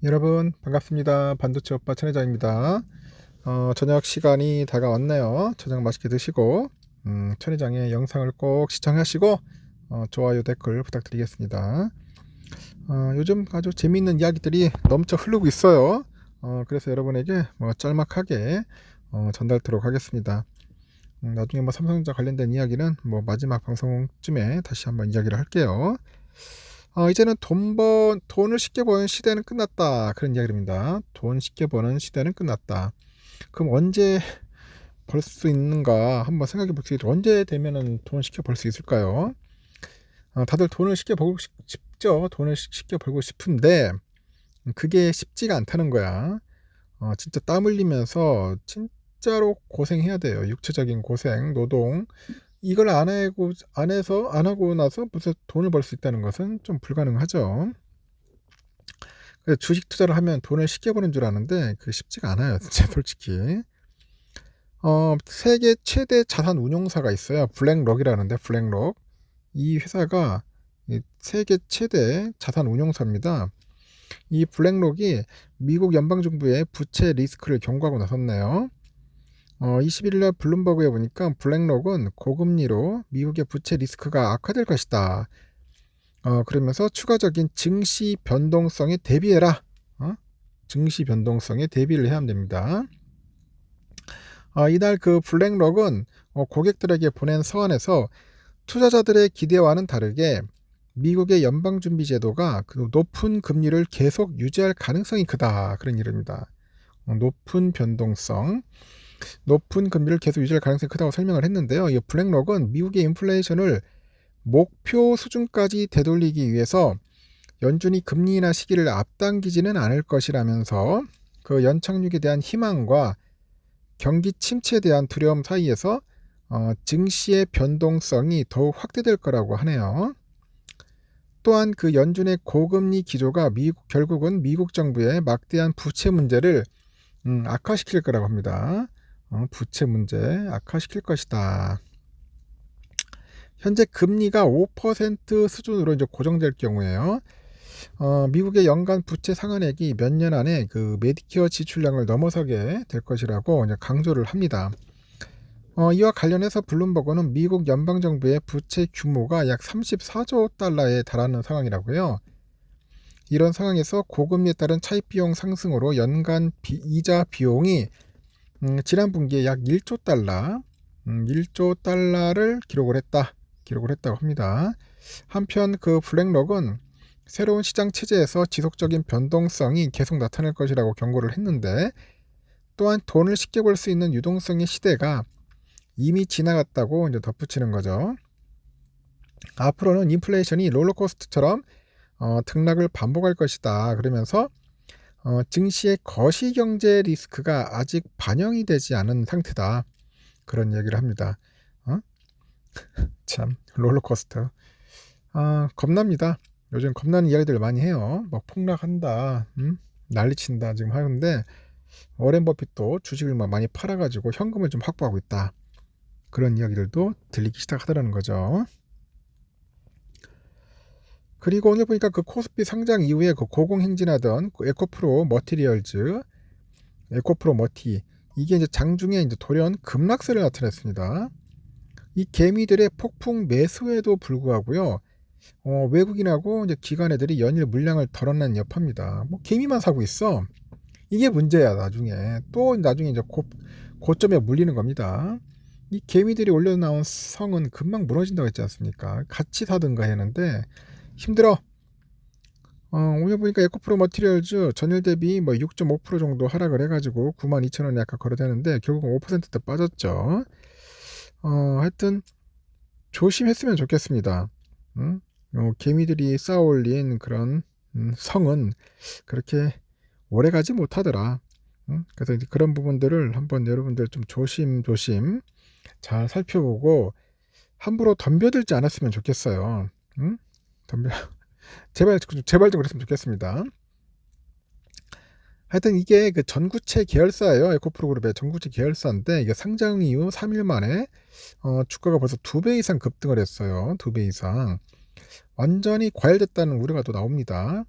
여러분 반갑습니다. 반도체 오빠 천회장입니다. 저녁 시간이 다가왔네요. 저녁 맛있게 드시고 천회장의 영상을 꼭 시청하시고 좋아요 댓글 부탁드리겠습니다. 요즘 아주 재미있는 이야기들이 넘쳐 흐르고 있어요. 그래서 여러분에게 짤막하게 전달토록 하겠습니다. 나중에 삼성전자 관련된 이야기는 마지막 방송쯤에 다시 한번 이야기를 할게요. 이제는 돈을 쉽게 버는 시대는 끝났다. 그런 이야기입니다. 돈 쉽게 버는 시대는 끝났다. 그럼 언제 벌 수 있는가 한번 생각해 볼게요. 언제 되면은 돈 쉽게 벌 수 있을까요? 다들 돈을 쉽게 벌고 싶죠. 돈을 쉽게 벌고 싶은데 그게 쉽지가 않다는 거야. 진짜 땀 흘리면서 진짜로 고생해야 돼요. 육체적인 고생, 노동. 이걸 안 하고 나서 무슨 돈을 벌 수 있다는 것은 좀 불가능하죠. 그래서 주식 투자를 하면 돈을 쉽게 버는 줄 아는데 그 쉽지가 않아요, 진짜 솔직히. 세계 최대 자산 운용사가 있어요. 블랙록이라는데 블랙록. 이 회사가 세계 최대 자산 운용사입니다. 이 블랙록이 미국 연방정부의 부채 리스크를 경고하고 나섰네요. 21일 날 블룸버그에 보니까 블랙록은 고금리로 미국의 부채 리스크가 악화될 것이다. 그러면서 추가적인 증시 변동성에 대비해라. 증시 변동성에 대비를 해야 됩니다. 이날 그 블랙록은 고객들에게 보낸 서한에서 투자자들의 기대와는 다르게 미국의 연방준비제도가 그 높은 금리를 계속 유지할 가능성이 크다. 그런 이름입니다. 높은 변동성, 높은 금리를 계속 유지할 가능성이 크다고 설명을 했는데요. 이 블랙록은 미국의 인플레이션을 목표 수준까지 되돌리기 위해서 연준이 금리 인하 시기를 앞당기지는 않을 것이라면서 그 연착륙에 대한 희망과 경기 침체에 대한 두려움 사이에서 증시의 변동성이 더욱 확대될 거라고 하네요. 또한 그 연준의 고금리 기조가 결국은 미국 정부의 막대한 부채 문제를 악화시킬 거라고 합니다. 부채 문제 악화시킬 것이다. 현재 금리가 5% 수준으로 이제 고정될 경우에요. 미국의 연간 부채 상환액이 몇 년 안에 그 메디케어 지출량을 넘어서게 될 것이라고 이제 강조를 합니다. 이와 관련해서 블룸버그는 미국 연방정부의 부채 규모가 약 34조 달러에 달하는 상황이라고요. 이런 상황에서 고금리에 따른 차입비용 상승으로 연간 이자 비용이 지난 분기에 약 1조 달러, 1조 달러를 기록을 했다고 합니다. 한편 그 블랙록은 새로운 시장 체제에서 지속적인 변동성이 계속 나타날 것이라고 경고를 했는데, 또한 돈을 쉽게 벌 수 있는 유동성의 시대가 이미 지나갔다고 이제 덧붙이는 거죠. 앞으로는 인플레이션이 롤러코스터처럼 등락을 반복할 것이다. 그러면서 증시의 거시경제 리스크가 아직 반영이 되지 않은 상태다. 그런 얘기를 합니다. 참 롤러코스터. 겁납니다. 요즘 겁나는 이야기들 많이 해요. 막 폭락한다, 난리친다 지금 하는데 워렌 버핏도 주식을 막 많이 팔아가지고 현금을 좀 확보하고 있다. 그런 이야기들도 들리기 시작하더라는 거죠. 그리고 오늘 보니까 그 코스피 상장 이후에 그 고공행진하던 그 에코프로 머티 이게 이제 장중에 이제 돌연 급락세를 나타냈습니다. 이 개미들의 폭풍 매수에도 불구하고요. 외국인하고 이제 기관 애들이 연일 물량을 덜어낸 여파입니다. 개미만 사고 있어. 이게 문제야. 나중에 이제 고점에 물리는 겁니다. 이 개미들이 올려 나온 성은 금방 무너진다고 했지 않습니까? 같이 사든가 했는데 힘들어. 오늘 보니까 에코프로 머티리얼즈 전일 대비 6.5% 정도 하락을 해가지고 92,000원에 약간 거래되는데 결국 5%대 빠졌죠. 하여튼 조심했으면 좋겠습니다. 개미들이 쌓아올린 그런 성은 그렇게 오래 가지 못하더라. 그래서 이제 그런 부분들을 한번 여러분들 좀 조심조심 잘 살펴보고 함부로 덤벼들지 않았으면 좋겠어요. 덤벼 제발 좀 그랬으면 좋겠습니다. 하여튼 이게 그 전구체 계열사예요. 에코프로그룹의 전구체 계열사인데 이게 상장 이후 3일 만에 주가가 벌써 2배 이상 급등을 했어요. 2배 이상. 완전히 과열됐다는 우려가 또 나옵니다.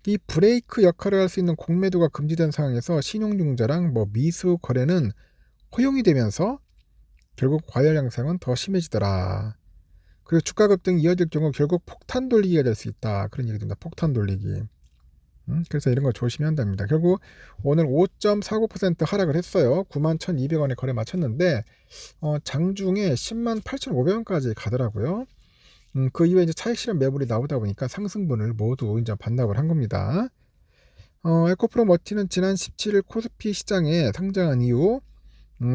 이 브레이크 역할을 할 수 있는 공매도가 금지된 상황에서 신용융자랑 미수 거래는 허용이 되면서 결국 과열 양상은 더 심해지더라. 그리고 주가 급등이 이어질 경우 결국 폭탄 돌리기가 될 수 있다. 그런 얘기 듭니다. 폭탄 돌리기. 그래서 이런 거 조심해야 한답니다. 결국 오늘 5.49% 하락을 했어요. 91,200원에 거래 마쳤는데 장중에 108,500원까지 가더라고요. 그 이후에 이제 차익 실현 매물이 나오다 보니까 상승분을 모두 이제 반납을 한 겁니다. 에코프로 머티는 지난 17일 코스피 시장에 상장한 이후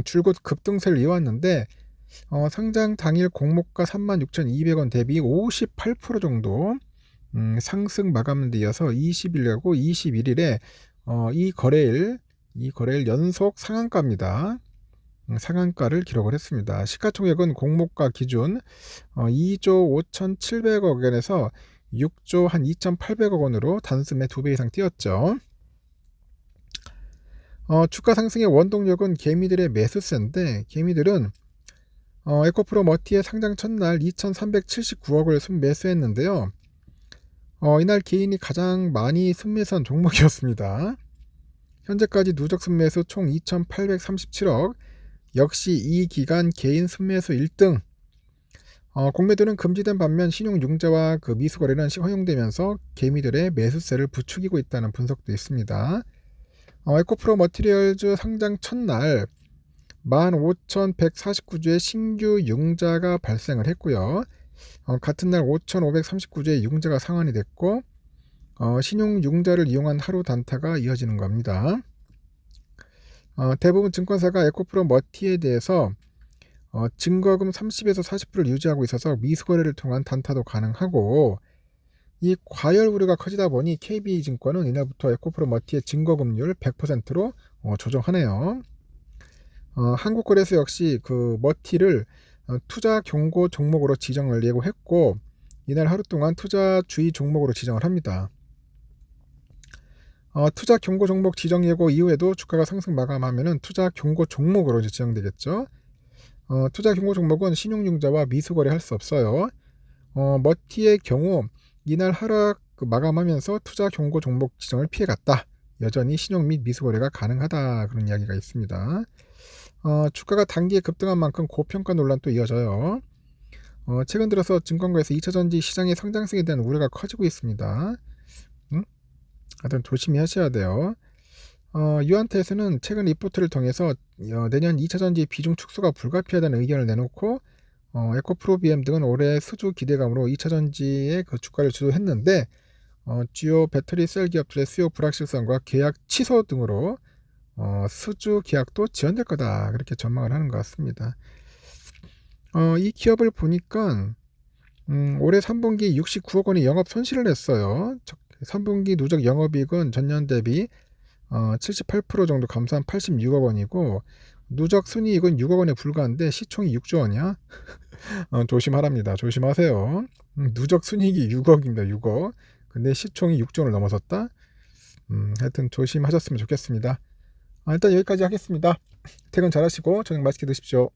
줄곧 급등세를 이어왔는데 상장 당일 공모가 36,200원 대비 58% 정도 상승 마감을 이어서 20일하고 21일에 이 거래일 연속 상한가입니다. 상한가를 기록을 했습니다. 시가총액은 공모가 기준 2조 5,700억 원에서 6조 한 2,800억 원으로 단숨에 2배 이상 뛰었죠. 주가 상승의 원동력은 개미들의 매수세인데 개미들은 에코프로 머티의 상장 첫날 2,379억을 순매수했는데요. 이날 개인이 가장 많이 순매수한 종목이었습니다. 현재까지 누적 순매수 총 2,837억, 역시 이 기간 개인 순매수 1등. 공매도는 금지된 반면 신용융자와 그 미수거래는 허용되면서 개미들의 매수세를 부추기고 있다는 분석도 있습니다. 에코프로 머티리얼즈 상장 첫날 15,149주의 신규 융자가 발생을 했고요. 같은 날 5,539주의 융자가 상환이 됐고 신용융자를 이용한 하루 단타가 이어지는 겁니다. 대부분 증권사가 에코프로 머티에 대해서 증거금 30에서 40%를 유지하고 있어서 미수거래를 통한 단타도 가능하고 이 과열 우려가 커지다 보니 KB증권은 이날부터 에코프로 머티의 증거금률 100%로 조정하네요. 한국거래소 역시 그 머티를 투자 경고 종목으로 지정을 예고했고 이날 하루 동안 투자 주의 종목으로 지정을 합니다. 투자 경고 종목 지정 예고 이후에도 주가가 상승 마감하면은 투자 경고 종목으로 이제 지정되겠죠. 투자 경고 종목은 신용융자와 미수거래 할 수 없어요. 머티의 경우 이날 하락 마감하면서 투자 경고 종목 지정을 피해갔다. 여전히 신용 및 미수거래가 가능하다. 그런 이야기가 있습니다. 주가가 단기에 급등한 만큼 고평가 논란도 이어져요. 최근 들어서 증권가에서 2차전지 시장의 성장성에 대한 우려가 커지고 있습니다. 하여튼 조심히 하셔야 돼요. 유한테에서는 최근 리포트를 통해서 내년 2차전지 비중 축소가 불가피하다는 의견을 내놓고 에코프로 BM 등은 올해 수주 기대감으로 2차전지의 그 주가를 주도했는데 주요 배터리 셀 기업들의 수요 불확실성과 계약 취소 등으로 수주 계약도 지연될 거다 그렇게 전망을 하는 것 같습니다. 이 기업을 보니까 올해 3분기 69억 원의 영업 손실을 냈어요. 3분기 누적 영업이익은 전년 대비 78% 정도 감소한 86억 원이고 누적 순이익은 6억 원에 불과한데 시총이 6조 원이야. 조심하랍니다. 조심하세요. 누적 순이익이 6억입니다. 6억. 근데 시총이 6조 원을 넘어섰다. 하여튼 조심하셨으면 좋겠습니다. 일단 여기까지 하겠습니다. 퇴근 잘하시고 저녁 맛있게 드십시오.